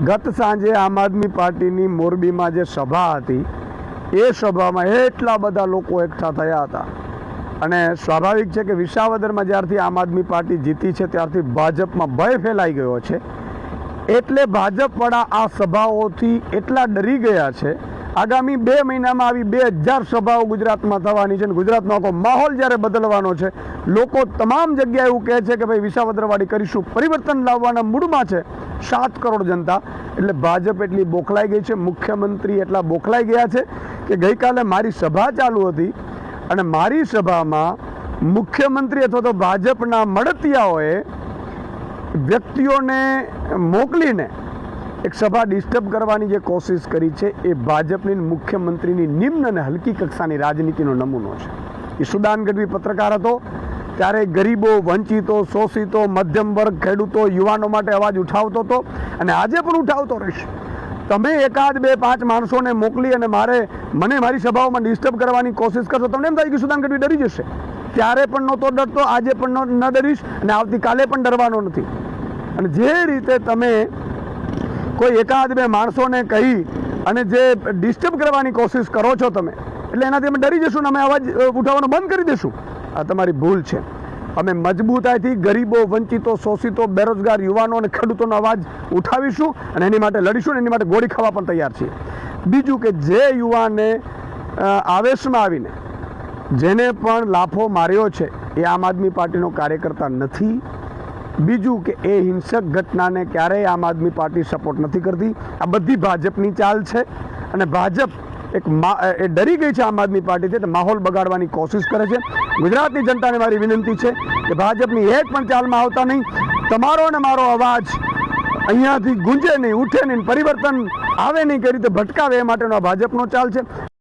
ગત સાંજે આમ આદમી પાર્ટીની મોરબીમાં જે સભા હતી એ સભામાં એટલા બધા લોકો એકઠા થયા હતા અને સ્વાભાવિક છે કે વિસાવદરમાં જ્યારથી આમ આદમી પાર્ટી જીતી છે ત્યારથી ભાજપમાં ભય ફેલાઈ ગયો છે, એટલે ભાજપવાળા આ સભાઓથી એટલા ડરી ગયા છે. આગામી 2 મહિનામાં આવી 2000 સભાઓ ગુજરાતમાં થવાની છે અને ગુજરાતનો આખો માહોલ જ્યારે બદલવાનો છે. લોકો તમામ જગ્યાએ એવું કહે છે કે ભાઈ વિસાવદરવાળી કરીશું, પરિવર્તન લાવવાના મૂડમાં છે 7 કરોડ જનતા. એટલે ભાજપ એટલી બોખલાઈ ગઈ છે, મુખ્યમંત્રી એટલા બોખલાઈ ગયા છે કે ગઈકાલે મારી સભા ચાલુ હતી અને મારી સભામાં મુખ્યમંત્રી અથવા તો ભાજપના મળતિયાઓએ વ્યક્તિઓને મોકલીને એક સભા ડિસ્ટર્બ કરવાની જે કોશિશ કરી છે એ ભાજપની મુખ્યમંત્રીની નિમ્ન અને હલકી કક્ષાની રાજનીતિનો નમૂનો છે. ઈશુદાન ગઢવી પત્રકાર હતો ત્યારે ગરીબો, વંચિતો, શોષિતો, મધ્યમ વર્ગ, ખેડૂતો, યુવાનો માટે અવાજ ઉઠાવતો હતો અને આજે પણ ઉઠાવતો રહેશે. તમે 1, 2, 5 માણસોને મોકલી અને મને મારી સભાઓમાં ડિસ્ટર્બ કરવાની કોશિશ કરશો, તમને એમ થાય કે ઈશુદાન ગઢવી ડરી જશે. ત્યારે પણ નહોતો ડરતો, આજે પણ ન ડરીશ અને આવતીકાલે પણ ડરવાનો નથી. અને જે રીતે તમે કોઈ 1, 2 માણસોને કહી અને જે ડિસ્ટર્બ કરવાની કોશિશ કરો છો તમે, એટલે એનાથી અમે ડરી જશું ને અમે અવાજ ઉઠાવવાનો બંધ કરી દઈશું. આ તમારી ભૂલ છે. અમે મજબૂતાઈથી ગરીબો, વંચિતો, શોષિતો, બેરોજગાર યુવાનો અને ખેડૂતોનો અવાજ ઉઠાવીશું અને એની માટે લડીશું અને એની માટે ગોળી ખાવા પણ તૈયાર છીએ. બીજું કે જે યુવાને આવેશમાં આવીને જેને પણ લાફો માર્યો છે એ આમ આદમી પાર્ટીનો કાર્યકર્તા નથી. બીજું કે એ હિંસક ઘટનાને ક્યારેય આમ આદમી પાર્ટી સપોર્ટ નથી કરતી. આ બધી ભાજપની ચાલ છે અને ભાજપ એ ડરી ગઈ છે આમ આદમી પાર્ટીથી, એટલે માહોલ બગાડવાની કોશિશ કરે છે. ગુજરાતની જનતાને મારી વિનંતી છે કે ભાજપની એક પણ ચાલમાં આવતા નહીં. તમારો અને મારો અવાજ અહીંયાથી ગુંજે નહીં, ઉઠે નહીં, પરિવર્તન આવે નહીં, કઈ રીતે ભટકાવે એ માટેનો આ ભાજપનો ચાલ છે.